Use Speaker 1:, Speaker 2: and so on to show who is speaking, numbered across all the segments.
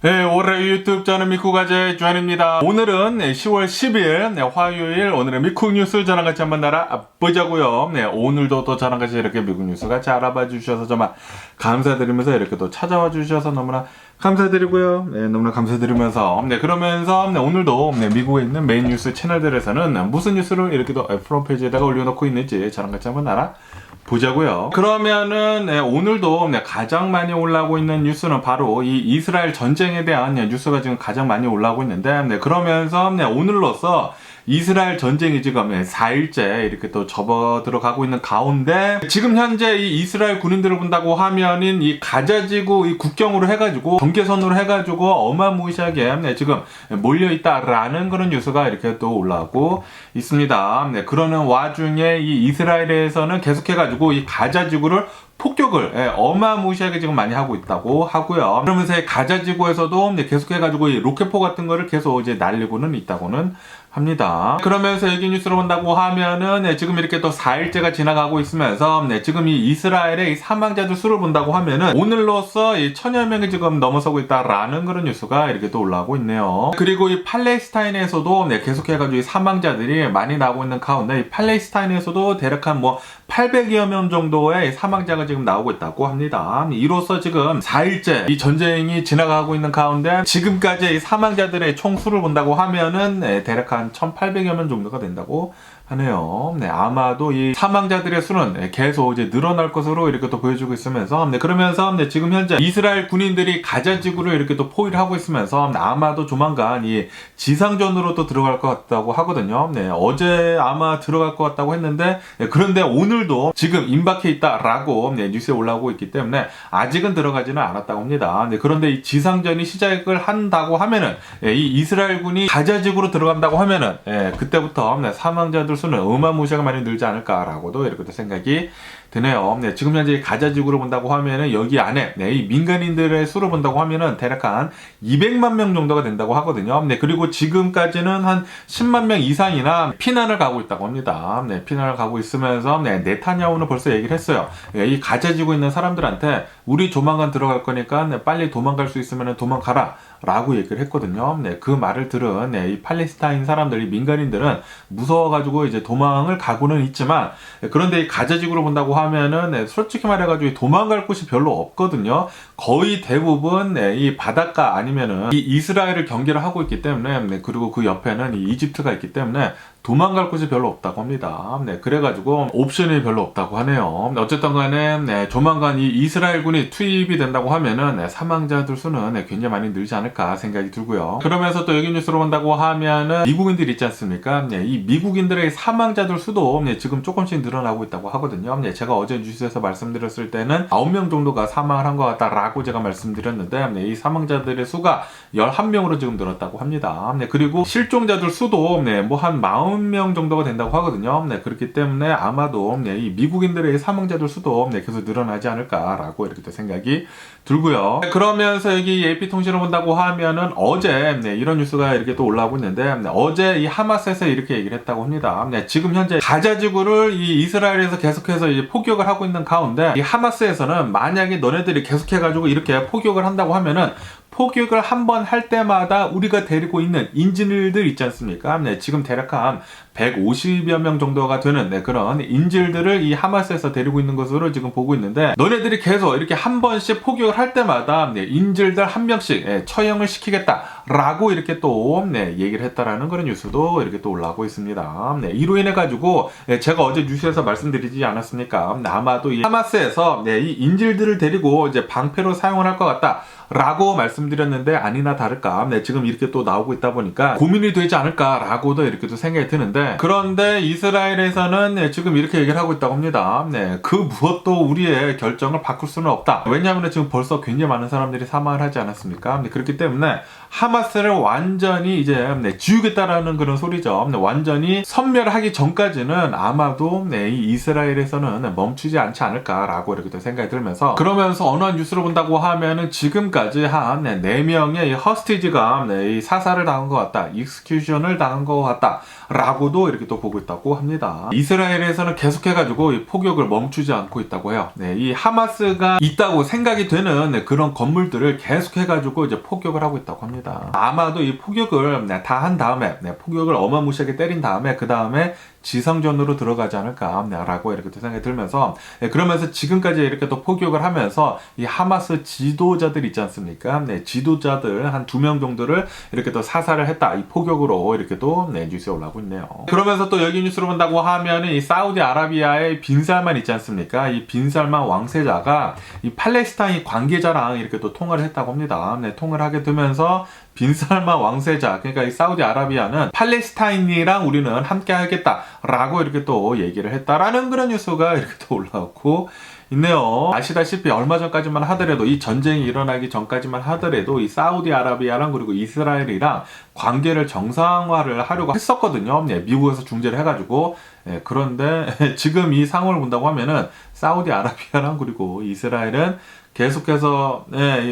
Speaker 1: 네, 올해 유튜브 저는 미쿠가제 주한입니다. 오늘은 10월 10일 화요일 오늘의 미국 뉴스 저랑 같이 한번 알아보자고요. 네, 오늘도 또 저랑 같이 이렇게 미국 뉴스 같이 알아봐 주셔서 정말 감사드리면서 이렇게 또 찾아와 주셔서 너무나 감사드리고요. 네, 너무나 감사드리면서 그러면서 오늘도 미국에 있는 메인 뉴스 채널들에서는 무슨 뉴스를 이렇게 또 프로 페이지에다가 올려놓고 있는지 저랑 같이 한번 알아보자고요. 그러면은 오늘도 가장 많이 올라오고 있는 뉴스는 바로 이 이스라엘 전쟁에 대한 뉴스가 지금 가장 많이 올라오고 있는데 그러면서 오늘로써 이스라엘 전쟁이 지금 4일째 이렇게 또 접어들어가고 있는 가운데 지금 현재 이 이스라엘 군인들을 본다고 하면은 이 가자지구 이 국경으로 해가지고 경계선으로 해가지고 어마무시하게 지금 몰려있다라는 그런 뉴스가 이렇게 또 올라오고 있습니다. 그러는 와중에 이 이스라엘에서는 계속해가지고 이 가자지구를 폭격을 어마무시하게 지금 많이 하고 있다고 하고요. 그러면서 가자지구에서도 계속해가지고 이 로켓포 같은 거를 계속 이제 날리고는 있다고는 합니다. 그러면서 여기 뉴스를 본다고 하면은 지금 이렇게 또 4일째가 지나가고 있으면서 지금 이 이스라엘의 이 사망자들 수를 본다고 하면은 오늘로써 이 1000여 명이 지금 넘어서고 있다라는 그런 뉴스가 이렇게 또 올라오고 있네요. 그리고 이 팔레스타인에서도 계속해가지고 이 사망자들이 많이 나오고 있는 가운데 이 팔레스타인에서도 대략 한 800여 명 정도의 사망자가 지금 나오고 있다고 합니다. 이로써 지금 4일째 이 전쟁이 지나가고 있는 가운데 지금까지 이 사망자들의 총 수를 본다고 하면은 대략 한 1800여 명 정도가 된다고 하네요. 아마도 이 사망자들의 수는 계속 이제 늘어날 것으로 이렇게 또 보여주고 있으면서 그러면서 지금 현재 이스라엘 군인들이 가자지구를 이렇게 또 포위를 하고 있으면서 아마도 조만간 이 지상전으로 또 들어갈 것 같다고 하거든요. 어제 아마 들어갈 것 같다고 했는데 그런데 오늘도 지금 임박해 있다라고 뉴스에 올라오고 있기 때문에 아직은 들어가지는 않았다고 합니다. 그런데 이 지상전이 시작을 한다고 하면은 이 이스라엘군이 가자지구로 들어간다고 하면은 그때부터 사망자들 수는 어마무시하게 많이 늘지 않을까라고도 이렇게 생각이 드네요. 지금 현재 가자지구로 본다고 하면은 여기 안에 이 민간인들의 수로 본다고 하면은 대략 한 200만 명 정도가 된다고 하거든요. 그리고 지금까지는 한 10만 명 이상이나 피난을 가고 있다고 합니다. 피난을 가고 있으면서 네타냐후는 벌써 얘기를 했어요. 이 가자지구에 있는 사람들한테 우리 조만간 들어갈 거니까 빨리 도망갈 수 있으면 도망가라 라고 얘기를 했거든요. 그 말을 들은 이 팔레스타인 사람들, 이 민간인들은 무서워가지고 이제 도망을 가고는 있지만 그런데 이 가자지구로 본다고 하면은 솔직히 말해가지고 도망갈 곳이 별로 없거든요. 거의 대부분 이 바닷가 아니면은 이 이스라엘을 경계를 하고 있기 때문에 그리고 그 옆에는 이 이집트가 있기 때문에 도망갈 곳이 별로 없다고 합니다. 그래가지고 옵션이 별로 없다고 하네요. 어쨌든 간에 조만간 이 이스라엘군이 투입이 된다고 하면은 사망자들 수는 굉장히 많이 늘지 않을까 생각이 들고요. 그러면서 또 여기 뉴스로 본다고 하면은 미국인들 있지 않습니까? 이 미국인들의 사망자들 수도 지금 조금씩 늘어나고 있다고 하거든요. 제가 어제 뉴스에서 말씀드렸을 때는 9명 정도가 사망을 한 것 같다라고 제가 말씀드렸는데 이 사망자들의 수가 11명으로 지금 늘었다고 합니다. 그리고 실종자들 수도 한 40명 정도가 된다고 하거든요. 그렇기 때문에 아마도 이 미국인들의 사망자들 수도 계속 늘어나지 않을까라고 이렇게 또 생각이 들고요. 그러면서 여기 AP통신을 본다고 하면은 어제 이런 뉴스가 이렇게 또 올라오고 있는데 어제 이 하마스에서 이렇게 얘기를 했다고 합니다. 지금 현재 가자지구를 이 이스라엘에서 계속해서 이제 포격을 하고 있는 가운데 이 하마스에서는 만약에 너네들이 계속해가지고 이렇게 포격을 한다고 하면은 포격을 한 번 할 때마다 우리가 데리고 있는 인질들 있지 않습니까? 지금 대략 한 150여 명 정도가 되는 그런 인질들을 이 하마스에서 데리고 있는 것으로 지금 보고 있는데 너네들이 계속 이렇게 한 번씩 포격을 할 때마다 인질들 한 명씩 처형을 시키겠다라고 이렇게 또 얘기를 했다라는 그런 뉴스도 이렇게 또 올라오고 있습니다. 이로 인해 가지고 제가 어제 뉴스에서 말씀드리지 않았습니까? 아마도 이 하마스에서 이 인질들을 데리고 이제 방패로 사용을 할 것 같다. 라고 말씀드렸는데 아니나 다를까 지금 이렇게 또 나오고 있다 보니까 고민이 되지 않을까라고도 이렇게 또 생각이 드는데 그런데 이스라엘에서는 지금 이렇게 얘기를 하고 있다고 합니다. 그 무엇도 우리의 결정을 바꿀 수는 없다. 왜냐하면 지금 벌써 굉장히 많은 사람들이 사망을 하지 않았습니까? 그렇기 때문에 하마스를 완전히 이제 지우겠다라는 그런 소리죠. 완전히 섬멸하기 전까지는 아마도 이 이스라엘에서는 멈추지 않지 않을까라고 이렇게 또 생각이 들면서 그러면서 어느 한 뉴스를 본다고 하면은 지금까지 한 4명의 허스티지가 이 사살을 당한 것 같다. 익스큐션을 당한 것 같다. 라고도 라고도 이렇게 또 보고 있다고 합니다. 이스라엘에서는 계속해가지고 이 폭격을 멈추지 않고 있다고 해요. 네, 이 하마스가 있다고 생각이 되는 그런 건물들을 계속해가지고 이제 폭격을 하고 있다고 합니다. 아마도 이 폭격을 다 한 다음에, 폭격을 어마무시하게 때린 다음에 그 다음에 지상전으로 들어가지 않을까라고 이렇게 또 생각이 들면서, 그러면서 지금까지 이렇게 또 폭격을 하면서 이 하마스 지도자들 있지 않습니까? 지도자들 한 2명 정도를 이렇게 또 사살을 했다. 이 폭격으로 이렇게 또 뉴스에 올라오고 있네요. 그러면서 또 여기 뉴스를 본다고 하면은 이 사우디아라비아의 빈살만 있지 않습니까? 이 빈살만 왕세자가 이 팔레스타인 관계자랑 이렇게 또 통화를 했다고 합니다. 통화를 하게 되면서 빈살만 왕세자, 그러니까 이 사우디아라비아는 팔레스타인이랑 우리는 함께 하겠다라고 이렇게 또 얘기를 했다라는 그런 뉴스가 이렇게 또 올라오고 있네요. 아시다시피 얼마 전까지만 하더라도, 이 전쟁이 일어나기 전까지만 하더라도 이 사우디아라비아랑 그리고 이스라엘이랑 관계를 정상화를 하려고 했었거든요. 미국에서 중재를 해가지고. 그런데 지금 이 상황을 본다고 하면은 사우디아라비아랑 그리고 이스라엘은 계속해서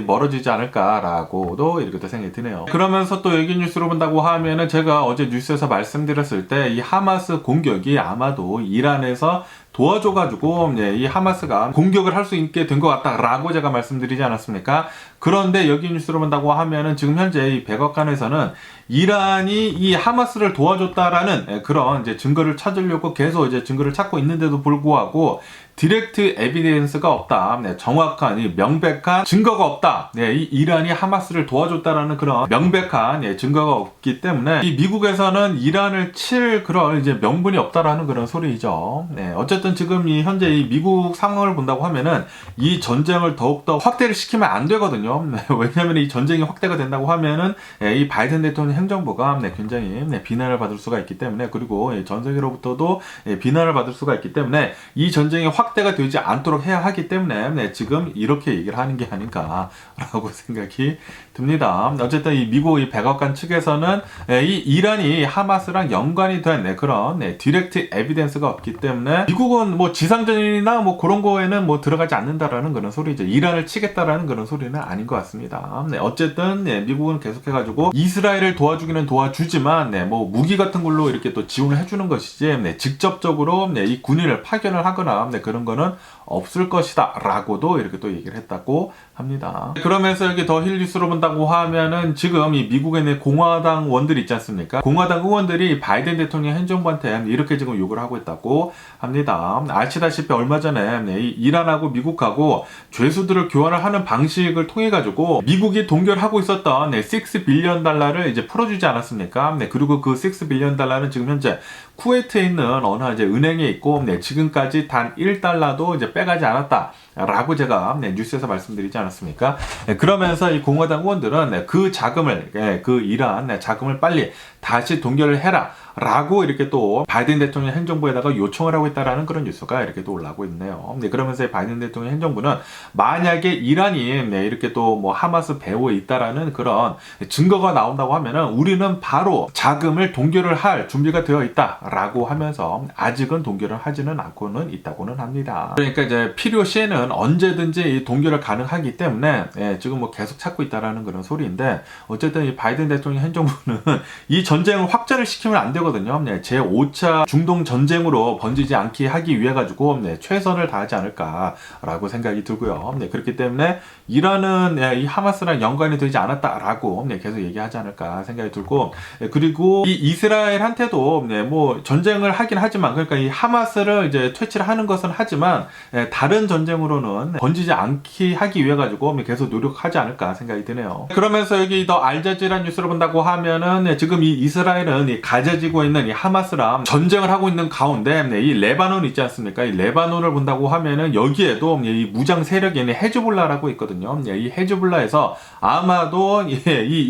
Speaker 1: 멀어지지 않을까라고도 이렇게 또 생각이 드네요. 그러면서 또 여기 뉴스로 본다고 하면은 제가 어제 뉴스에서 말씀드렸을 때 이 하마스 공격이 아마도 이란에서 도와줘가지고 이 하마스가 공격을 할 수 있게 된 것 같다라고 제가 말씀드리지 않았습니까? 그런데 여기 뉴스로 본다고 하면은 지금 현재 이 백악관에서는 이란이 이 하마스를 도와줬다라는 그런 이제 증거를 찾으려고 계속 이제 증거를 찾고 있는데도 불구하고 디렉트 에비던스가 없다. 정확한 이 명백한 증거가 없다. 이 이란이 하마스를 도와줬다라는 그런 명백한 증거가 없기 때문에 이 미국에서는 이란을 칠 그런 이제 명분이 없다라는 그런 소리이죠. 어쨌든 지금 이 현재 이 미국 상황을 본다고 하면은 이 전쟁을 더욱더 확대를 시키면 안 되거든요. 왜냐하면 이 전쟁이 확대가 된다고 하면은 이 바이든 대통령 행정부가 굉장히 비난을 받을 수가 있기 때문에, 그리고 전 세계로부터도 비난을 받을 수가 있기 때문에 이 전쟁이 확대가 되지 않도록 해야 하기 때문에 지금 이렇게 얘기를 하는 게 아닌가라고 생각이 듭니다. 어쨌든 이 미국 이 백악관 측에서는 이 이란이 하마스랑 연관이 된 그런 디렉트 에비던스가 없기 때문에 미국은 뭐 지상전이나 뭐 그런 거에는 뭐 들어가지 않는다라는 그런 소리죠. 이란을 치겠다라는 그런 소리는 아닌 것 같습니다. 어쨌든 미국은 계속해가지고 이스라엘을 도와주기는 도와주지만 뭐 무기 같은 걸로 이렇게 또 지원을 해주는 것이지 직접적으로 이 군인을 파견을 하거나 그런 거는 없을 것이다 라고도 이렇게 또 얘기를 했다고 합니다. 그러면서 여기 더 힐 뉴스로 본다고 하면은 지금 이 미국에 있는 공화당 의원들이 있지 않습니까? 공화당 의원들이 바이든 대통령 행정부한테 이렇게 지금 욕을 하고 있다고 합니다. 아시다시피 얼마 전에 이 이란하고 미국하고 죄수들을 교환을 하는 방식을 통해 가지고 미국이 동결하고 있었던 6 빌리언 달러를 이제 풀어주지 않았습니까? 그리고 그 6 빌리언 달러는 지금 현재 쿠웨이트에 있는 어느 이제 은행에 있고 지금까지 단 1달러도 이제 빼가지 않았다라고 제가 뉴스에서 말씀드리지 않았습니까? 그러면서 이 공화당 의원들은 그 자금을, 그 이란 자금을 빨리 다시 동결을 해라 라고 이렇게 또 바이든 대통령 행정부에다가 요청을 하고 있다라는 그런 뉴스가 이렇게 또 올라오고 있네요. 그러면서 바이든 대통령 행정부는 만약에 이란이 이렇게 또 뭐 하마스 배후에 있다라는 그런 증거가 나온다고 하면은 우리는 바로 자금을 동결을 할 준비가 되어 있다라고 하면서 아직은 동결을 하지는 않고는 있다고는 합니다. 그러니까 이제 필요 시에는 언제든지 동결을 가능하기 때문에 지금 뭐 계속 찾고 있다라는 그런 소리인데, 어쨌든 이 바이든 대통령 행정부는 이 전쟁을 확전을 시키면 안 되거든요. 제5차 중동 전쟁으로 번지지 않게 하기 위해 가지고 최선을 다하지 않을까라고 생각이 들고요. 그렇기 때문에 이란은 이 하마스랑 연관이 되지 않았다라고 계속 얘기하지 않을까 생각이 들고, 그리고 이 이스라엘한테도 뭐 전쟁을 하긴 하지만, 그러니까 이 하마스를 이제 퇴치를 하는 것은 하지만 다른 전쟁으로는 번지지 않게 하기 위해 가지고 계속 노력하지 않을까 생각이 드네요. 그러면서 여기 더 알자지라 뉴스를 본다고 하면은 지금 이 이스라엘은 이 가져지고 있는 이 하마스랑 전쟁을 하고 있는 가운데 이 레바논 있지 않습니까? 이 레바논을 본다고 하면은 여기에도 이 무장 세력인 헤즈볼라라고 있거든요. 이 헤즈볼라에서 아마도 이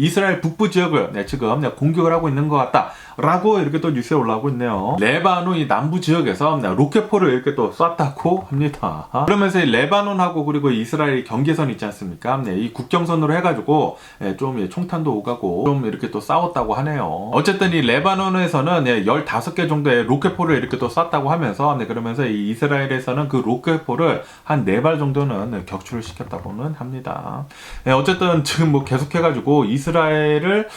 Speaker 1: 이스라엘 북부 지역을 지금 공격을 하고 있는 것 같다 라고 이렇게 또 뉴스에 올라오고 있네요. 레바논 이 남부 지역에서 로켓포를 이렇게 또 쐈다고 합니다. 그러면서 이 레바논하고 그리고 이스라엘 경계선 있지 않습니까? 네, 이 국경선으로 해가지고 좀 총탄도 오가고 좀 이렇게 또 싸웠다고 하네요. 어쨌든 이 레바논에서는 15개 정도의 로켓포를 이렇게 또 쐈다고 하면서 그러면서 이 이스라엘에서는 그 로켓포를 한 4발 정도는 격추를 시켰다고는 합니다. 어쨌든 지금 뭐 계속해가지고 이스라엘을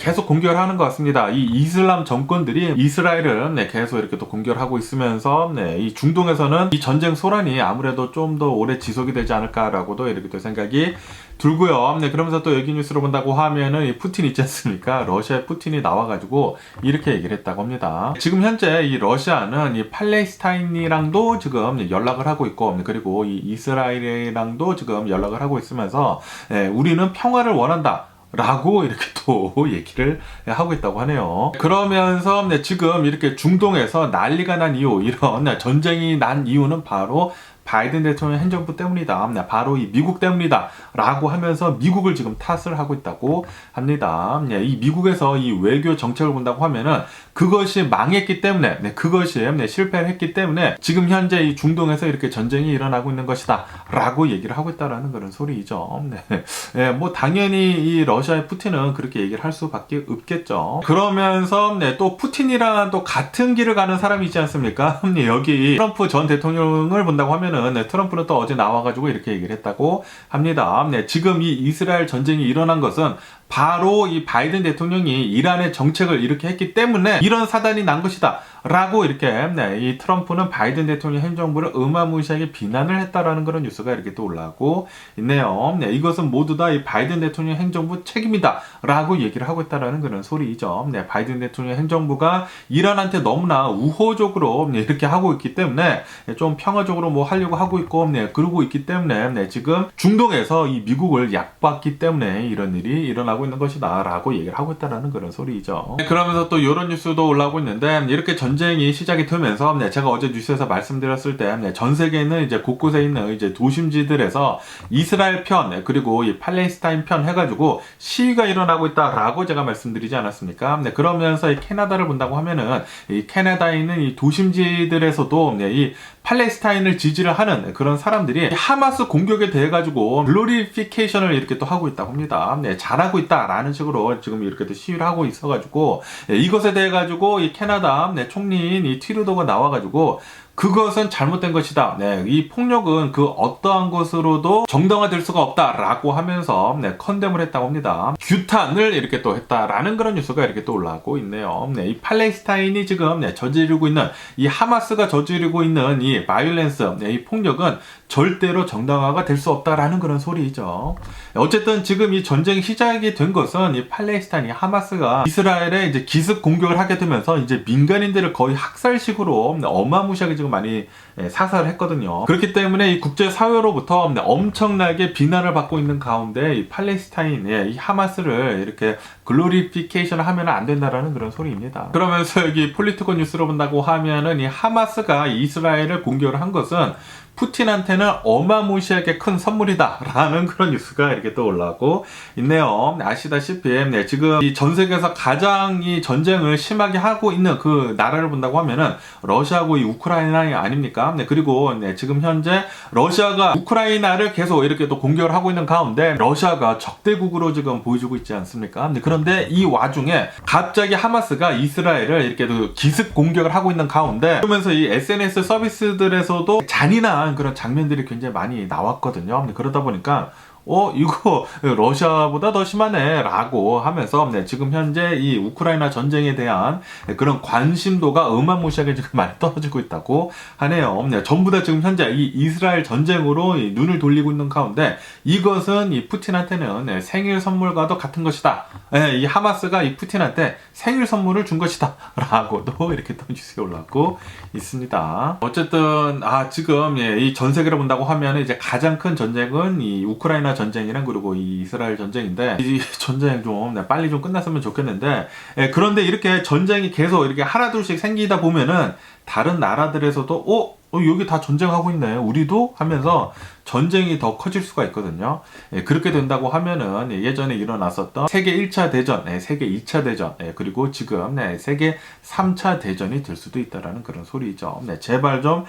Speaker 1: 계속 공격을 하는 것 같습니다. 이 이슬람 정권들이 이스라엘을 계속 이렇게 또 공격을 하고 있으면서 이 중동에서는 이 전쟁 소란이 아무래도 좀 더 오래 지속이 되지 않을까라고도 이렇게 또 생각이 들고요. 그러면서 또 여기 뉴스로 본다고 하면은 이 푸틴 있지 않습니까? 러시아의 푸틴이 나와가지고 이렇게 얘기를 했다고 합니다. 지금 현재 이 러시아는 이 팔레스타인이랑도 지금 연락을 하고 있고, 그리고 이 이스라엘이랑도 지금 연락을 하고 있으면서 우리는 평화를 원한다. 라고 이렇게 또 얘기를 하고 있다고 하네요. 그러면서 지금 이렇게 중동에서 난리가 난 이유, 이런 전쟁이 난 이유는 바로 바이든 대통령 행정부 때문이다. 바로 이 미국 때문이다. 라고 하면서 미국을 지금 탓을 하고 있다고 합니다. 이 미국에서 이 외교 정책을 본다고 하면은 그것이 망했기 때문에, 그것이 실패를 했기 때문에 지금 현재 이 중동에서 이렇게 전쟁이 일어나고 있는 것이다. 라고 얘기를 하고 있다라는 그런 소리이죠. 뭐 당연히 이 러시아의 푸틴은 그렇게 얘기를 할 수밖에 없겠죠. 그러면서 또 푸틴이랑 또 같은 길을 가는 사람이 있지 않습니까? 여기 트럼프 전 대통령을 본다고 하면은 트럼프는 또 어제 나와가지고 이렇게 얘기를 했다고 합니다. 지금 이 이스라엘 전쟁이 일어난 것은 바로 이 바이든 대통령이 이란의 정책을 이렇게 했기 때문에 이런 사단이 난 것이다. 라고 이렇게 이 트럼프는 바이든 대통령 행정부를 어마무시하게 비난을 했다라는 그런 뉴스가 이렇게 또 올라오고 있네요. 이것은 모두 다 이 바이든 대통령 행정부 책임이다. 라고 얘기를 하고 있다라는 그런 소리이죠. 바이든 대통령 행정부가 이란한테 너무나 우호적으로 이렇게 하고 있기 때문에 좀 평화적으로 뭐 하려고 하고 있고 그러고 있기 때문에 지금 중동에서 이 미국을 약봤기 때문에 이런 일이 일어나고 있는 것이다. 라고 얘기를 하고 있다라는 그런 소리이죠. 그러면서 또 이런 뉴스도 올라오고 있는데 이렇게 전쟁이 시작이 되면서 제가 어제 뉴스에서 말씀드렸을 때 전 세계에는 이제 곳곳에 있는 이제 도심지들에서 이스라엘 편 그리고 이 팔레스타인 편 해가지고 시위가 일어나고 있다라고 제가 말씀드리지 않았습니까? 그러면서 이 캐나다를 본다고 하면은 이 캐나다에 있는 이 도심지들에서도 이 팔레스타인을 지지를 하는 그런 사람들이 하마스 공격에 대해 가지고 글로리피케이션을 이렇게 또 하고 있다고 합니다. 잘하고 있다라는 식으로 지금 이렇게 또 시위를 하고 있어가지고 이것에 대해 가지고 이 캐나다 총리인 이 트루도가 나와가지고 그것은 잘못된 것이다. 이 폭력은 그 어떠한 것으로도 정당화될 수가 없다라고 하면서 컨뎀을 했다고 합니다. 규탄을 이렇게 또 했다라는 그런 뉴스가 이렇게 또 올라오고 있네요. 이 팔레스타인이 지금 저지르고 있는 이 하마스가 저지르고 있는 이 바이올렌스, 이 폭력은 절대로 정당화가 될 수 없다라는 그런 소리이죠. 어쨌든 지금 이 전쟁이 시작이 된 것은 이 팔레스타인이 하마스가 이스라엘에 이제 기습 공격을 하게 되면서 이제 민간인들을 거의 학살식으로 어마무시하게 지금 많이 사살을 했거든요. 그렇기 때문에 이 국제사회로부터 엄청나게 비난을 받고 있는 가운데 이 팔레스타인의 이 하마스를 이렇게 글로리피케이션을 하면 안 된다라는 그런 소리입니다. 그러면서 여기 폴리티코 뉴스로 본다고 하면은 이 하마스가 이스라엘을 공격을 한 것은 푸틴한테는 어마무시하게 큰 선물이다 라는 그런 뉴스가 이렇게 또 올라오고 있네요. 아시다시피 지금 이 전 세계에서 가장 이 전쟁을 심하게 하고 있는 그 나라를 본다고 하면은 러시아하고 이 우크라이나 아닙니까? 그리고 지금 현재 러시아가 우크라이나를 계속 이렇게 또 공격을 하고 있는 가운데 러시아가 적대국으로 지금 보여주고 있지 않습니까? 그런데 이 와중에 갑자기 하마스가 이스라엘을 이렇게 또 기습 공격을 하고 있는 가운데 그러면서 이 SNS 서비스들에서도 잔인한 그런 장면들이 굉장히 많이 나왔거든요. 그러다 보니까 이거 러시아보다 더 심하네 라고 하면서 지금 현재 이 우크라이나 전쟁에 대한 그런 관심도가 어마무시하게 지금 많이 떨어지고 있다고 하네요. 전부 다 지금 현재 이 이스라엘 전쟁으로 눈을 돌리고 있는 가운데 이것은 이 푸틴한테는 생일 선물과도 같은 것이다. 이 하마스가 이 푸틴한테 생일 선물을 준 것이다 라고도 이렇게 또 뉴스에 올라오고 있습니다. 어쨌든 지금 이 전 세계를 본다고 하면 이제 가장 큰 전쟁은 이 우크라이나 전쟁이랑 그리고 이 이스라엘 전쟁인데 이 전쟁 좀 빨리 좀 끝났으면 좋겠는데 그런데 이렇게 전쟁이 계속 이렇게 하나둘씩 생기다 보면은 다른 나라들에서도 여기 다 전쟁하고 있네. 우리도 하면서 전쟁이 더 커질 수가 있거든요. 그렇게 된다고 하면은 예전에 일어났었던 세계 1차 대전, 세계 2차 대전, 그리고 지금 세계 3차 대전이 될 수도 있다라는 그런 소리죠. 제발 좀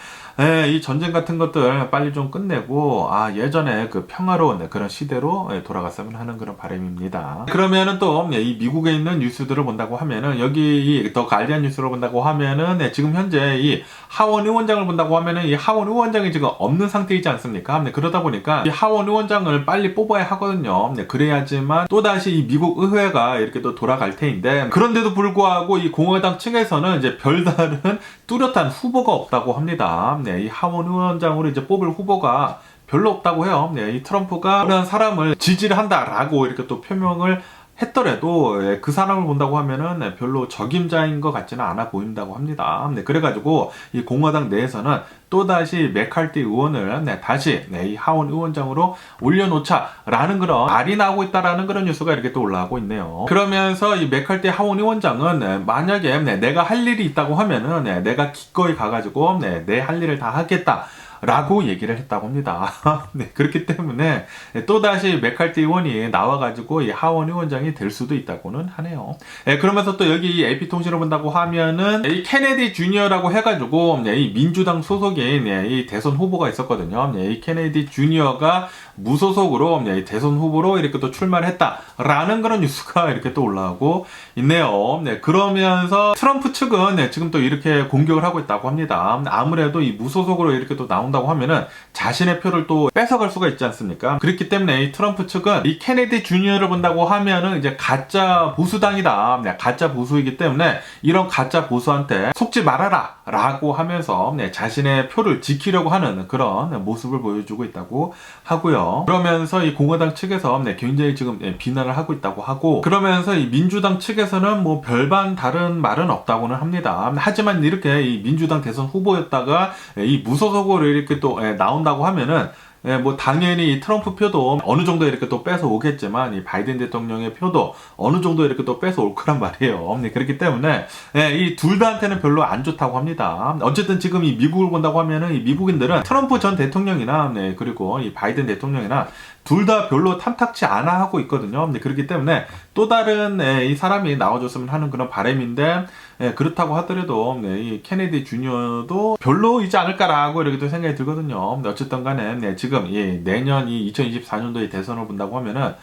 Speaker 1: 이 전쟁 같은 것들 빨리 좀 끝내고 예전에 그 평화로운 그런 시대로 돌아갔으면 하는 그런 바람입니다. 그러면은 또 이 미국에 있는 뉴스들을 본다고 하면은 여기 이 더 가디언 뉴스를 본다고 하면은 지금 현재 이 하원 의원장을 본다고 하면은 이 하원 의원장이 지금 없는 상태이지 않습니까? 그러다 보니까 이 하원 의원장을 빨리 뽑아야 하거든요. 그래야지만 또다시 이 미국 의회가 이렇게 또 돌아갈 테인데, 그런데도 불구하고 이 공화당 측에서는 이제 별다른 뚜렷한 후보가 없다고 합니다. 이 하원 의원장으로 이제 뽑을 후보가 별로 없다고 해요. 이 트럼프가 그런 사람을 지지를 한다라고 이렇게 또 표명을 했더라도 그 사람을 본다고 하면은 별로 적임자인 것 같지는 않아 보인다고 합니다. 그래가지고 이 공화당 내에서는 또다시 맥카티 의원을 다시 이 하원 의원장으로 올려놓자라는 그런 말이 나오고 있다라는 그런 뉴스가 이렇게 또 올라오고 있네요. 그러면서 이 맥카티 하원 의원장은 만약에 내가 할 일이 있다고 하면은 내가 기꺼이 가가지고 내 할 일을 다 하겠다 라고 얘기를 했다고 합니다. 그렇기 때문에 또다시 맥카티 의원이 나와가지고 이 하원 의원장이 될 수도 있다고는 하네요. 그러면서 또 여기 AP통신을 본다고 하면은 이 케네디 주니어라고 해가지고 이 민주당 소속인 이 대선 후보가 있었거든요. 이 케네디 주니어가 무소속으로 대선 후보로 이렇게 또 출마를 했다라는 그런 뉴스가 이렇게 또 올라오고 있네요. 그러면서 트럼프 측은 지금 또 이렇게 공격을 하고 있다고 합니다. 아무래도 이 무소속으로 이렇게 또 나온다고 하면은 자신의 표를 또 뺏어갈 수가 있지 않습니까? 그렇기 때문에 이 트럼프 측은 이 케네디 주니어를 본다고 하면은 이제 가짜 보수당이다. 가짜 보수이기 때문에 이런 가짜 보수한테 속지 말아라 라고 하면서 자신의 표를 지키려고 하는 그런 모습을 보여주고 있다고 하고요. 그러면서 이 공화당 측에서 굉장히 지금 비난을 하고 있다고 하고, 그러면서 이 민주당 측에서는 뭐 별반 다른 말은 없다고는 합니다. 하지만 이렇게 이 민주당 대선 후보였다가 이 무소속으로 이렇게 또 나온다고 하면은 뭐 당연히 이 트럼프 표도 어느 정도 이렇게 또 뺏어 오겠지만 이 바이든 대통령의 표도 어느 정도 이렇게 또 뺏어 올 거란 말이에요. 그렇기 때문에 이 둘 다한테는 별로 안 좋다고 합니다. 어쨌든 지금 이 미국을 본다고 하면은 이 미국인들은 트럼프 전 대통령이나 그리고 이 바이든 대통령이나 둘 다 별로 탐탁치 않아 하고 있거든요. 그렇기 때문에 또 다른 이 사람이 나와줬으면 하는 그런 바람인데, 그렇다고 하더라도 이 케네디 주니어도 별로이지 않을까라고 이렇게 또 생각이 들거든요. 어쨌든 간에 지금 내년 이 2024년도의 대선을 본다고 하면은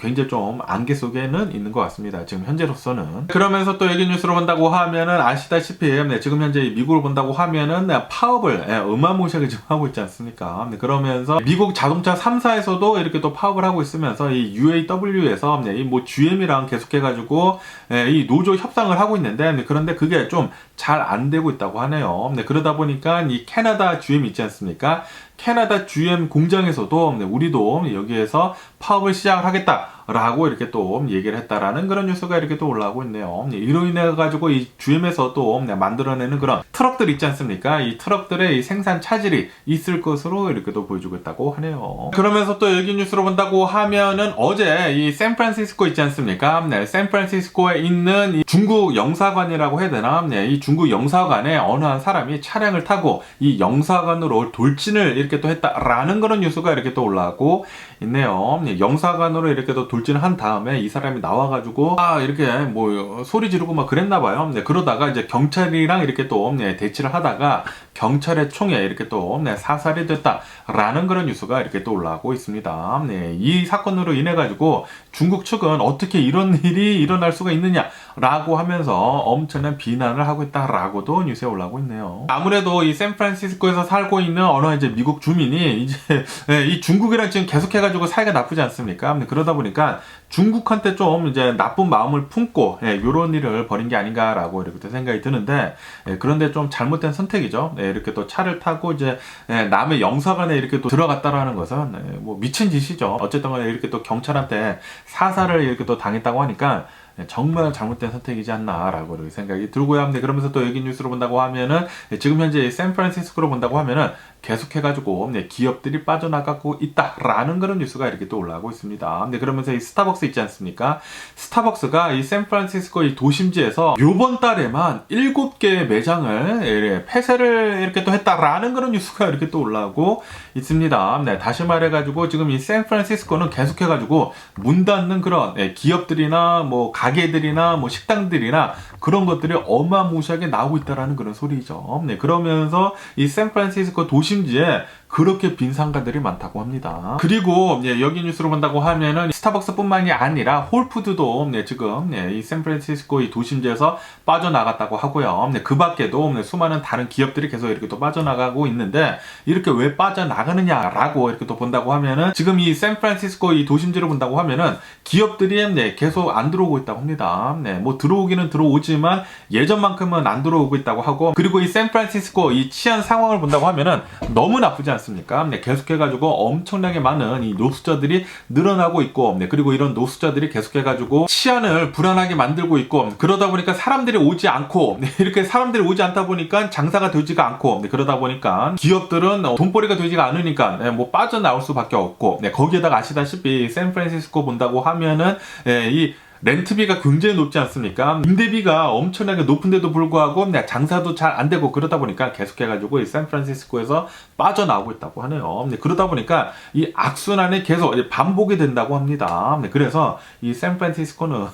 Speaker 1: 굉장히 좀 안개 속에는 있는 것 같습니다. 지금 현재로서는. 그러면서 또 여기 뉴스를 본다고 하면은 아시다시피 지금 현재 미국을 본다고 하면은 파업을 어마무시하게 지금 하고 있지 않습니까? 그러면서 미국 자동차 3사에서도 이렇게 또 파업을 하고 있으면서 이 UAW에서 이 뭐 GM이랑 계속해가지고 이 노조 협상을 하고 있는데, 그런데 그게 좀 잘 안 되고 있다고 하네요. 그러다 보니까 이 캐나다 GM 있지 않습니까? 캐나다 GM 공장에서도 우리도 여기에서 파업을 시작을 하겠다라고 이렇게 또 얘기를 했다라는 그런 뉴스가 이렇게 또 올라오고 있네요. 이로 인해 가지고 이 GM에서 또 만들어내는 그런 트럭들 있지 않습니까? 이 트럭들의 이 생산 차질이 있을 것으로 이렇게 또 보여주고 있다고 하네요. 그러면서 또 여기 뉴스로 본다고 하면은 어제 이 샌프란시스코 있지 않습니까? 샌프란시스코에 있는 이 중국 영사관이라고 해야 되나? 이 중국 영사관에 어느 한 사람이 차량을 타고 이 영사관으로 돌진을 이렇게 또 했다라는 그런 뉴스가 이렇게 또 올라오고 있네요. 영사관으로 이렇게 또 돌진을 한 다음에 이 사람이 나와가지고 이렇게 뭐 소리 지르고 막 그랬나봐요. 그러다가 이제 경찰이랑 이렇게 또 대치를 하다가 경찰의 총에 이렇게 또 사살이 됐다라는 그런 뉴스가 이렇게 또 올라오고 있습니다. 이 사건으로 인해 가지고 중국 측은 어떻게 이런 일이 일어날 수가 있느냐라고 하면서 엄청난 비난을 하고 있다라고도 뉴스에 올라오고 있네요. 아무래도 이 샌프란시스코에서 살고 있는 어느 이제 미국 주민이 이제 이 중국이랑 지금 계속해가지고 사이가 나쁘지 않습니까? 그러다 보니까 중국한테 좀 이제 나쁜 마음을 품고 이런 일을 벌인 게 아닌가라고 이렇게 생각이 드는데, 그런데 좀 잘못된 선택이죠. 이렇게 또 차를 타고 이제 남의 영사관에 이렇게 또 들어갔다라는 것은 뭐 미친 짓이죠. 어쨌든 간에 이렇게 또 경찰한테 사살을 이렇게 또 당했다고 하니까 정말 잘못된 선택이지 않나라고 생각이 들고요. 네, 그러면서 또 여기 뉴스로 본다고 하면은 지금 현재 샌프란시스코로 본다고 하면은 계속해가지고 기업들이 빠져나가고 있다라는 그런 뉴스가 이렇게 또 올라오고 있습니다. 네, 그러면서 이 스타벅스 있지 않습니까? 스타벅스가 이 샌프란시스코 이 도심지에서 요번 달에만 7개의 매장을 폐쇄를 이렇게 또 했다라는 그런 뉴스가 이렇게 또 올라오고 있습니다. 네, 다시 말해가지고 지금 이 샌프란시스코는 계속해가지고 문 닫는 그런 기업들이나 뭐 가게들이나 뭐 식당들이나 그런 것들이 어마무시하게 나오고 있다라는 그런 소리죠. 네, 그러면서 이 샌프란시스코 도심지에 그렇게 빈 상가들이 많다고 합니다. 그리고 여기 뉴스로 본다고 하면은 스타벅스뿐만이 아니라 홀푸드도 지금 이 샌프란시스코 이 도심지에서 빠져나갔다고 하고요. 그 밖에도 수많은 다른 기업들이 계속 이렇게 또 빠져나가고 있는데 이렇게 왜 빠져나가느냐라고 이렇게 또 본다고 하면은 지금 이 샌프란시스코 이 도심지를 본다고 하면은 기업들이 계속 안 들어오고 있다고 합니다. 뭐 들어오기는 들어오지만 예전만큼은 안 들어오고 있다고 하고, 그리고 이 샌프란시스코 이 치안 상황을 본다고 하면은 너무 나쁘지 않습니까? 계속해가지고 엄청나게 많은 이 노숙자들이 늘어나고 있고, 그리고 이런 노숙자들이 계속해가지고 치안을 불안하게 만들고 있고, 그러다 보니까 사람들이 오지 않고, 이렇게 사람들이 오지 않다 보니까 장사가 되지가 않고, 그러다 보니까 기업들은 돈벌이가 되지가 않으니까 뭐 빠져나올 수밖에 없고, 거기에다가 아시다시피 샌프란시스코 본다고 하면은 이 렌트비가 굉장히 높지 않습니까? 임대비가 엄청나게 높은데도 불구하고 장사도 잘 안 되고, 그러다 보니까 계속해가지고 이 샌프란시스코에서 빠져나오고 있다고 하네요. 그러다 보니까 이 악순환이 계속 반복이 된다고 합니다. 그래서 이 샌프란시스코는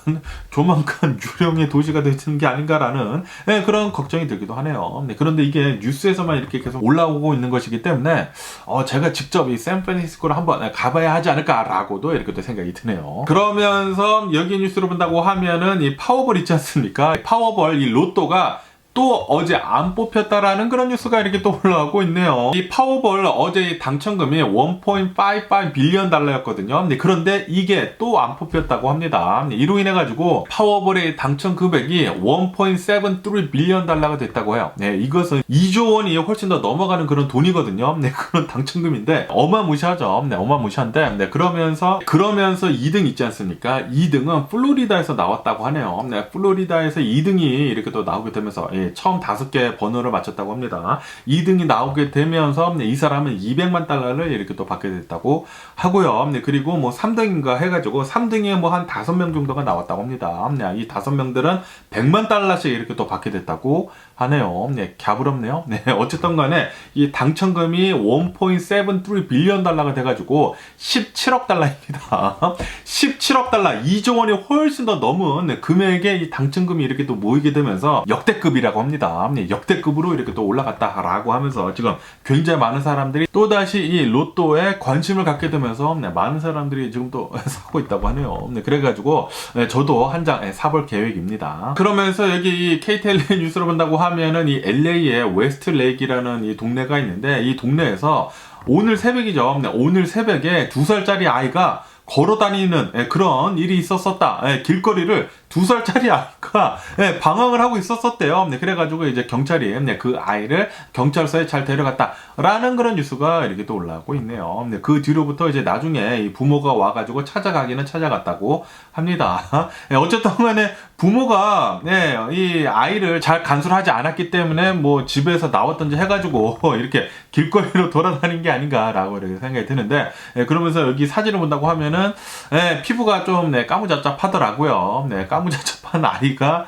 Speaker 1: 조만간 유령의 도시가 되는 게 아닌가라는 그런 걱정이 들기도 하네요. 그런데 이게 뉴스에서만 이렇게 계속 올라오고 있는 것이기 때문에 제가 직접 이 샌프란시스코를 한번 가봐야 하지 않을까라고도 이렇게 또 생각이 드네요. 그러면서 여기 뉴스로 본다고 하면은 이 파워볼 있지 않습니까? 파워볼 이 로또가 또 어제 안 뽑혔다라는 그런 뉴스가 이렇게 또 올라오고 있네요. 이 파워볼 어제 당첨금이 1.55 빌리언 달러였거든요. 그런데 이게 또 안 뽑혔다고 합니다. 이로 인해 가지고 파워볼의 당첨 금액이 1.73 빌리언 달러가 됐다고 해요. 이것은 2조 원이 훨씬 더 넘어가는 그런 돈이거든요. 그런 당첨금인데 어마무시하죠. 어마무시한데 그러면서 2등 있지 않습니까? 2등은 플로리다에서 나왔다고 하네요. 플로리다에서 2등이 이렇게 또 나오게 되면서 처음 5개 번호를 맞췄다고 합니다. 2등이 나오게 되면서 이 사람은 200만 달러를 이렇게 또 받게 됐다고 하고요. 그리고 뭐 3등인가 해가지고 3등에 뭐 한 5명 정도가 나왔다고 합니다. 이 5명들은 100만 달러씩 이렇게 또 받게 됐다고 하네요. 갸부럽네요. 어쨌든 간에 이 당첨금이 1.73 빌리언 달러가 돼가지고 17억 달러입니다. 17억 달러, 2조 원이 훨씬 더 넘은 금액의 이 당첨금이 이렇게 또 모이게 되면서 역대급이라고 합니다. 역대급으로 이렇게 또 올라갔다라고 하면서 지금 굉장히 많은 사람들이 또다시 이 로또에 관심을 갖게 되면서 많은 사람들이 지금 또 사고 있다고 하네요. 그래가지고 저도 한 장 사볼 계획입니다. 그러면서 여기 이 KTLA 뉴스를 본다고 하면은 이 LA의 웨스트레이크라는 이 동네가 있는데, 이 동네에서 오늘 새벽이죠. 오늘 새벽에 2살짜리 아이가 걸어 다니는 그런 일이 있었었다. 길거리를 2살짜리 아이가 방황을 하고 있었었대요. 그래가지고 이제 경찰이 그 아이를 경찰서에 잘 데려갔다라는 그런 뉴스가 이렇게 또 올라오고 있네요. 그 뒤로부터 이제 나중에 이 부모가 와가지고 찾아가기는 찾아갔다고 합니다. 어쨌든 간에 부모가 이 아이를 잘 간수를 하지 않았기 때문에 뭐 집에서 나왔던지 해가지고 이렇게 길거리로 돌아다닌 게 아닌가라고 이렇게 생각이 드는데, 그러면서 여기 사진을 본다고 하면은 피부가 좀 까무잡잡하더라고요. 까무잡잡한 아이가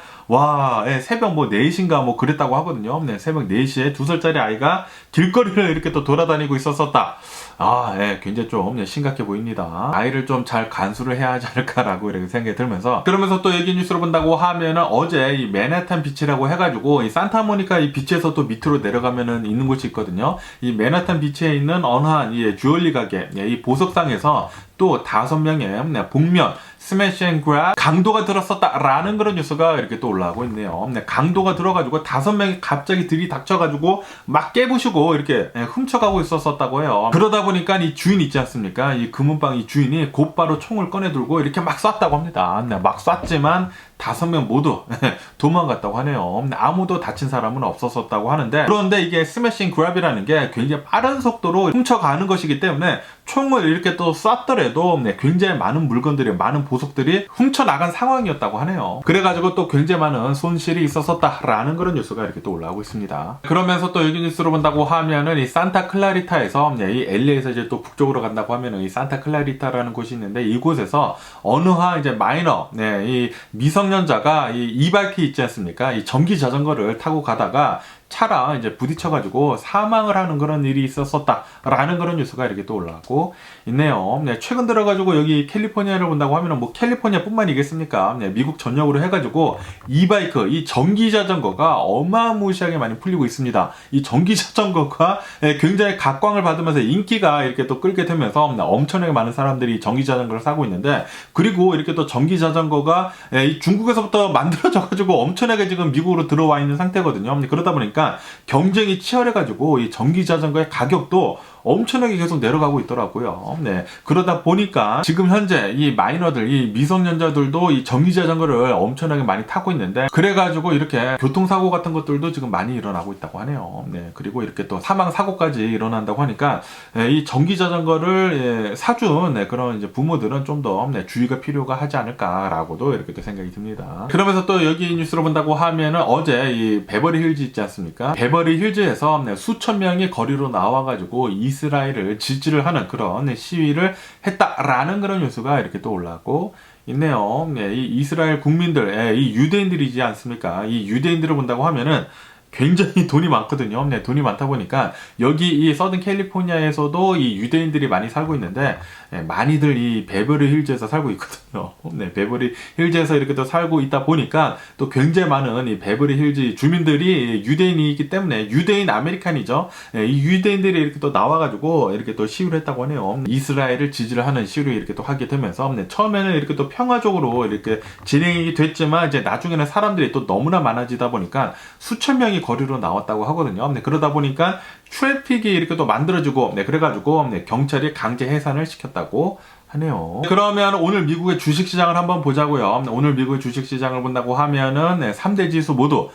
Speaker 1: 새벽 뭐 4시인가 뭐 그랬다고 하거든요. 새벽 4시에 2살짜리 아이가 길거리를 이렇게 또 돌아다니고 있었었다. 굉장히 좀 심각해 보입니다. 아이를 좀 잘 간수를 해야 하지 않을까라고 이렇게 생각이 들면서, 그러면서 또 여기 뉴스로 본다고 하면은 어제 이 맨해튼 비치라고 해가지고 이 산타모니카 이 비치에서 또 밑으로 내려가면은 있는 곳이 있거든요. 이 맨해튼 비치에 있는 어느 한 주얼리 가게, 이 보석상에서 또 5명의 복면 스매시 앤 그랩 강도가 들었었다라는 그런 뉴스가 이렇게 또 올라오고 있네요. 강도가 들어가지고 5명이 갑자기 들이닥쳐가지고 막 깨부시고 이렇게 훔쳐가고 있었었다고 해요. 그러다 보니까 이 주인 있지 않습니까? 이 금은방 이 주인이 곧바로 총을 꺼내 들고 이렇게 막 쐈다고 합니다. 막 쐈지만 5명 모두 도망갔다고 하네요. 아무도 다친 사람은 없었다고 하는데, 그런데 이게 스매싱 그랩이라는 게 굉장히 빠른 속도로 훔쳐가는 것이기 때문에 총을 이렇게 또 쐈더라도 굉장히 많은 물건들이, 많은 보석들이 훔쳐나간 상황이었다고 하네요. 그래가지고 또 굉장히 많은 손실이 있었다라는 그런 뉴스가 이렇게 또 올라오고 있습니다. 그러면서 또 여기 뉴스로 본다고 하면은 이 산타 클라리타에서, 이 LA에서 이제 또 북쪽으로 간다고 하면은 이 산타 클라리타라는 곳이 있는데, 이곳에서 어느 한 이제 마이너, 이 미성년자가 이 이바이크 있지 않습니까? 이 전기 자전거를 타고 가다가 차랑 이제 부딪혀가지고 사망을 하는 그런 일이 있었었다라는 그런 뉴스가 이렇게 또 올라가고 있네요. 최근 들어가지고 여기 캘리포니아를 본다고 하면은 뭐 캘리포니아뿐만이겠습니까? 미국 전역으로 해가지고 이바이크, 이 전기 자전거가 어마무시하게 많이 풀리고 있습니다. 이 전기 자전거가 굉장히 각광을 받으면서 인기가 이렇게 또 끌게 되면서 엄청나게 많은 사람들이 전기 자전거를 사고 있는데, 그리고 이렇게 또 전기 자전거가 이 중국에서부터 만들어져가지고 엄청나게 지금 미국으로 들어와 있는 상태거든요. 그러다 보니까 경쟁이 치열해가지고 이 전기 자전거의 가격도 엄청나게 계속 내려가고 있더라고요. 그러다 보니까 지금 현재 이 마이너들, 이 미성년자들도 이 전기 자전거를 엄청나게 많이 타고 있는데, 그래가지고 이렇게 교통사고 같은 것들도 지금 많이 일어나고 있다고 하네요. 그리고 이렇게 또 사망사고까지 일어난다고 하니까 이 전기 자전거를 사준 그런 이제 부모들은 좀 더 주의가 필요가 하지 않을까라고도 이렇게 또 생각이 듭니다. 그러면서 또 여기 뉴스로 본다고 하면은 어제 이 베버리 힐즈 있지 않습니까? 베버리 힐즈에서 수천 명이 거리로 나와가지고 이스라엘을 지지를 하는 그런 시위를 했다라는 그런 뉴스가 이렇게 또 올라오고 있네요. 이 이스라엘 국민들, 이 유대인들이지 않습니까? 이 유대인들을 본다고 하면은 굉장히 돈이 많거든요. 돈이 많다 보니까 여기 이 서든 캘리포니아에서도 이 유대인들이 많이 살고 있는데, 많이들 이 베버리 힐즈에서 살고 있거든요. 베버리 힐즈에서 이렇게 또 살고 있다 보니까 또 굉장히 많은 이 베버리 힐즈 주민들이 유대인이기 때문에 유대인 아메리칸이죠. 이 유대인들이 이렇게 또 나와가지고 이렇게 또 시위를 했다고 하네요. 이스라엘을 지지를 하는 시위를 이렇게 또 하게 되면서 처음에는 이렇게 또 평화적으로 이렇게 진행이 됐지만 이제 나중에는 사람들이 또 너무나 많아지다 보니까 수천 명이 거리로 나왔다고 하거든요. 그러다 보니까 트래픽이 이렇게 또 만들어지고, 그래가지고 경찰이 강제 해산을 시켰다고 하네요. 그러면 오늘 미국의 주식시장을 한번 보자고요. 오늘 미국의 주식시장을 본다고 하면은 3대 지수 모두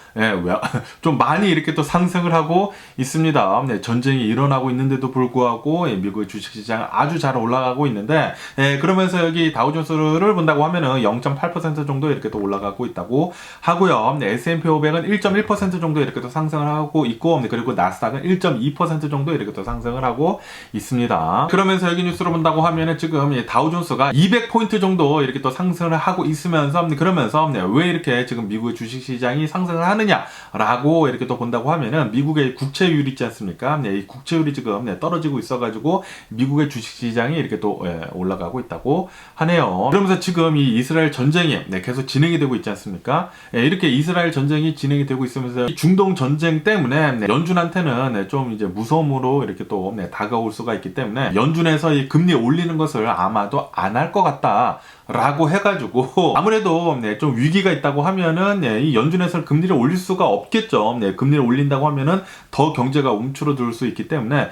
Speaker 1: 좀 많이 이렇게 또 상승을 하고 있습니다. 전쟁이 일어나고 있는데도 불구하고 미국의 주식시장 아주 잘 올라가고 있는데, 그러면서 여기 다우존스를 본다고 하면은 0.8% 정도 이렇게 또 올라가고 있다고 하고요. S&P 500은 1.1% 정도 이렇게 또 상승을 하고 있고, 그리고 나스닥은 1.2% 정도 이렇게 또 상승을 하고 있습니다. 그러면서 여기 뉴스로 본다고 하면은 지금 다우존스가 200포인트 정도 이렇게 또 상승을 하고 있으면서, 그러면서 왜 이렇게 지금 미국의 주식시장이 상승을 하느냐라고 이렇게 또 본다고 하면은 미국의 국채율 있지 않습니까? 이 국채율이 지금 떨어지고 있어가지고 미국의 주식시장이 이렇게 또 올라가고 있다고 하네요. 그러면서 지금 이 이스라엘 전쟁이 계속 진행이 되고 있지 않습니까? 이렇게 이스라엘 전쟁이 진행이 되고 있으면서 이 중동 전쟁 때문에 연준한테는 좀 이제 무서움으로 이렇게 또 다가올 수가 있기 때문에 연준에서 이 금리 올리는 것을 아마도 안 할 것 같다 라고 해가지고, 아무래도 좀 위기가 있다고 하면은 이 연준에서 금리를 올릴 수가 없겠죠. 금리를 올린다고 하면은 더 경제가 움츠러들 수 있기 때문에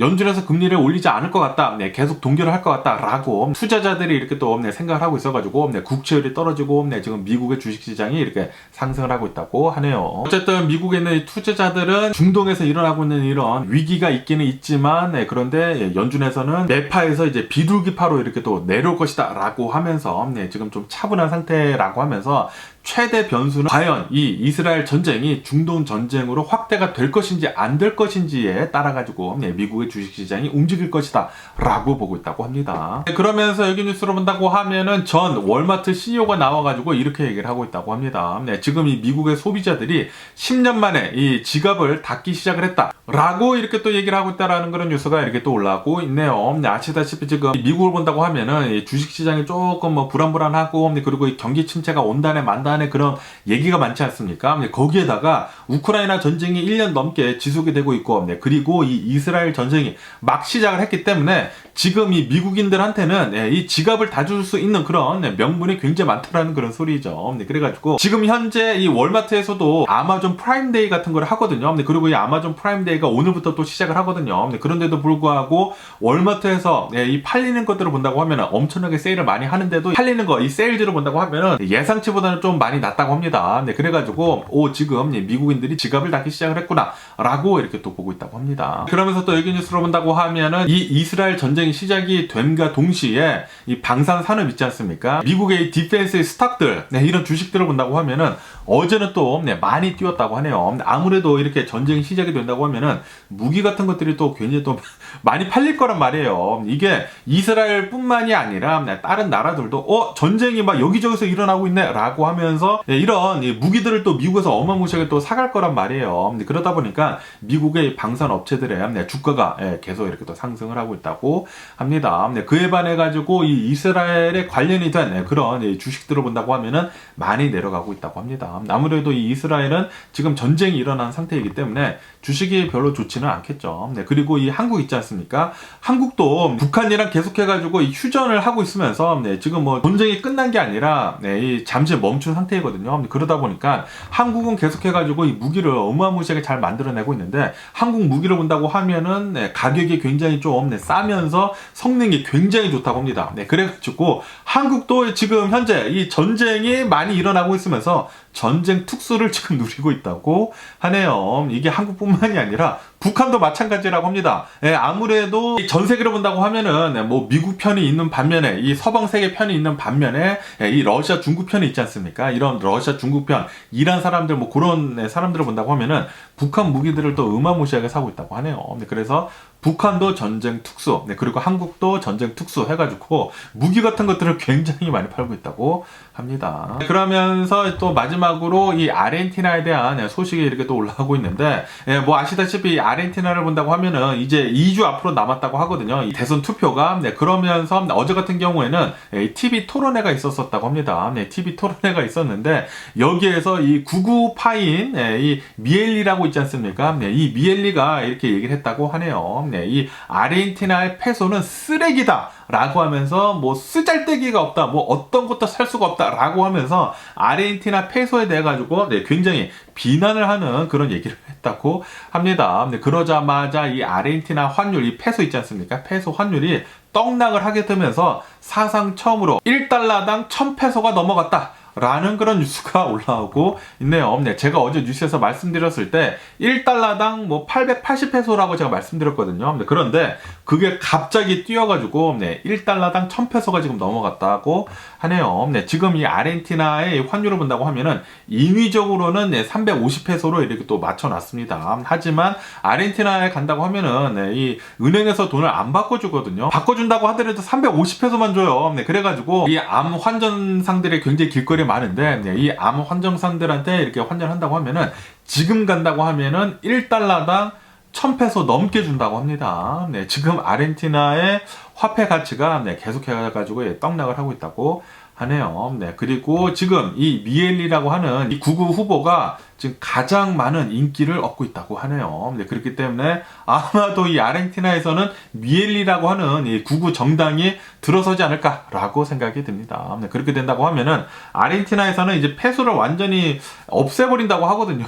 Speaker 1: 연준에서 금리를 올리지 않을 것 같다, 계속 동결을 할 것 같다 라고 투자자들이 이렇게 또 생각을 하고 있어가지고 국채율이 떨어지고 지금 미국의 주식시장이 이렇게 상승을 하고 있다고 하네요. 어쨌든 미국에 있는 투자자들은 중동에서 일어나고 있는 이런 위기가 있기는 있지만, 그런데 연준에서는 매파에서 이제 비둘기파로 이렇게 또 내려올 것이다 라고 하면서 지금 좀 차분한 상태라고 하면서, 최대 변수는 과연 이 이스라엘 전쟁이 중동 전쟁으로 확대가 될 것인지 안 될 것인지에 따라 가지고 미국의 주식시장이 움직일 것이다 라고 보고 있다고 합니다. 그러면서 여기 뉴스로 본다고 하면은 전 월마트 CEO가 나와가지고 이렇게 얘기를 하고 있다고 합니다. 지금 이 미국의 소비자들이 10년 만에 이 지갑을 닫기 시작을 했다 라고 이렇게 또 얘기를 하고 있다라는 그런 뉴스가 이렇게 또 올라오고 있네요. 아시다시피 지금 미국을 본다고 하면은 이 주식시장이 조금 불안불안하고, 그리고 이 경기 침체가 온단에 만단 차단의 그런 얘기가 많지 않습니까? 거기에다가 우크라이나 전쟁이 1년 넘게 지속이 되고 있고, 그리고 이 이스라엘 전쟁이 막 시작을 했기 때문에 지금 이 미국인들한테는 이 지갑을 다줄 수 있는 그런 명분이 굉장히 많다라는 그런 소리죠. 그래가지고 지금 현재 이 월마트에서도 아마존 프라임데이 같은 걸 하거든요. 그리고 이 아마존 프라임데이가 오늘부터 또 시작을 하거든요. 그런데도 불구하고 월마트에서 이 팔리는 것들을 본다고 하면 엄청나게 세일을 많이 하는데도 팔리는 거, 이 세일즈를 본다고 하면 예상치보다는 좀 많이 낮다고 합니다. 그래가지고 지금 미국인들이 지갑을 닫기 시작을 했구나 라고 이렇게 또 보고 있다고 합니다. 그러면서 또 여기 뉴스로 본다고 하면은 이 이스라엘 전쟁이 시작이 됨과 동시에 이 방산 산업 있지 않습니까? 미국의 디펜스 스탁들, 이런 주식들을 본다고 하면은 어제는 또 많이 뛰었다고 하네요. 아무래도 이렇게 전쟁이 시작이 된다고 하면은 무기 같은 것들이 또 굉장히 또 많이 팔릴 거란 말이에요. 이게 이스라엘뿐만이 아니라 다른 나라들도 전쟁이 막 여기저기서 일어나고 있네 라고 하면서 이런 무기들을 또 미국에서 어마무시하게 또 사갈 거란 말이에요. 그러다 보니까 미국의 방산 업체들의 주가가 계속 이렇게 또 상승을 하고 있다고 합니다. 그에 반해 가지고 이 이스라엘에 관련이 된 그런 주식들을 본다고 하면은 많이 내려가고 있다고 합니다. 아무래도 이 이스라엘은 지금 전쟁이 일어난 상태이기 때문에 주식이 별로 좋지는 않겠죠. 그리고 이 한국 있지 않습니까? 한국도 북한이랑 계속해가지고 이 휴전을 하고 있으면서 지금 뭐 전쟁이 끝난 게 아니라 이 잠시 멈춘 상태이거든요. 그러다 보니까 한국은 계속해가지고 이 무기를 어마무시하게 잘 만들어내고 있는데 한국 무기를 본다고 하면은 가격이 굉장히 좀 싸면서 성능이 굉장히 좋다고 합니다. 그래가지고 한국도 지금 현재 이 전쟁이 많이 일어나고 있으면서 전쟁 특수를 지금 누리고 있다고 하네요. 이게 한국뿐만이 아니라 북한도 마찬가지라고 합니다. 아무래도 전 세계를 본다고 하면은 뭐 미국 편이 있는 반면에 이 서방 세계 편이 있는 반면에 이 러시아 중국 편이 있지 않습니까? 이런 러시아 중국 편, 이란 사람들 뭐 그런 사람들을 본다고 하면은 북한 무기들을 또 어마무시하게 사고 있다고 하네요. 그래서 북한도 전쟁 특수, 그리고 한국도 전쟁 특수 해가지고 무기 같은 것들을 굉장히 많이 팔고 있다고 합니다. 그러면서 또 마지막으로 이 아르헨티나에 대한 소식이 이렇게 또 올라오고 있는데, 뭐 아시다시피 아르헨티나를 본다고 하면은 이제 2주 앞으로 남았다고 하거든요. 이 대선 투표가. 그러면서 어제 같은 경우에는 TV 토론회가 있었다고 합니다. TV 토론회가 있었는데 여기에서 이 구구파인 이 미엘리라고 있지 않습니까? 이 미엘리가 이렇게 얘기를 했다고 하네요. 이 아르헨티나의 페소는 쓰레기다 라고 하면서 뭐 쓰잘데기가 없다, 뭐 어떤 것도 살 수가 없다 라고 하면서 아르헨티나 페소에 대해 가지고 굉장히 비난을 하는 그런 얘기를 했다고 합니다. 그러자마자 이 아르헨티나 환율, 이 페소 있지 않습니까? 페소 환율이 떡락을 하게 되면서 사상 처음으로 1달러당 1000페소가 넘어갔다 라는 그런 뉴스가 올라오고 있네요. 제가 어제 뉴스에서 말씀드렸을 때 1달러당 뭐 880페소라고 제가 말씀드렸거든요. 그런데 그게 갑자기 뛰어가지고 1달러당 1000페소가 지금 넘어갔다고 하네요. 지금 이 아르헨티나의 환율을 본다고 하면은 인위적으로는 350페소로 이렇게 또 맞춰놨습니다. 하지만 아르헨티나에 간다고 하면은 이 은행에서 돈을 안 바꿔주거든요. 바꿔준다고 하더라도 350페소만 줘요. 그래가지고 이 암 환전상들이 굉장히 길거리에 많은데 이 암 환전상들한테 이렇게 환전한다고 하면은 지금 간다고 하면은 1달러당 1000페소 넘게 준다고 합니다. 지금 아르헨티나의 화폐 가치가 계속해가지고 떡락을 하고 있다고 하네요. 그리고 지금 이 미엘리라고 하는 이 구구 후보가 지금 가장 많은 인기를 얻고 있다고 하네요. 그렇기 때문에 아마도 이 아르헨티나에서는 미엘리라고 하는 이 구구 정당이 들어서지 않을까라고 생각이 듭니다. 그렇게 된다고 하면은 아르헨티나에서는 이제 페소를 완전히 없애버린다고 하거든요.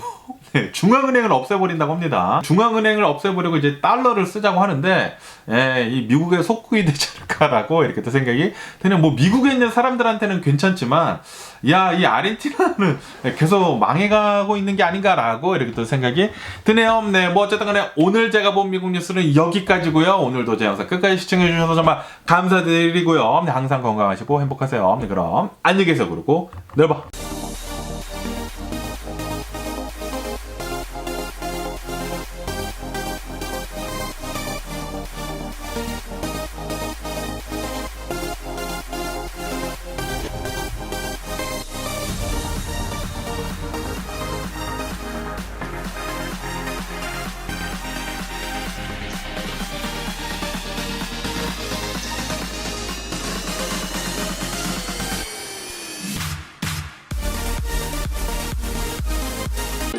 Speaker 1: 중앙은행을 없애버린다고 합니다. 중앙은행을 없애버리고 이제 달러를 쓰자고 하는데, 이 미국에 속국이 되지 않을까라고 이렇게 또 생각이 드네요. 뭐 미국에 있는 사람들한테는 괜찮지만, 이 아르헨티나는 계속 망해가고 있는 게 아닌가라고 이렇게 또 생각이 드네요. 뭐 어쨌든 간에 오늘 제가 본 미국 뉴스는 여기까지고요. 오늘도 제 영상 끝까지 시청해주셔서 정말 감사드리고요. 항상 건강하시고 행복하세요. 그럼 안녕히 계세요. 그리고 내일 봐.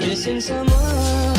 Speaker 2: Missing someone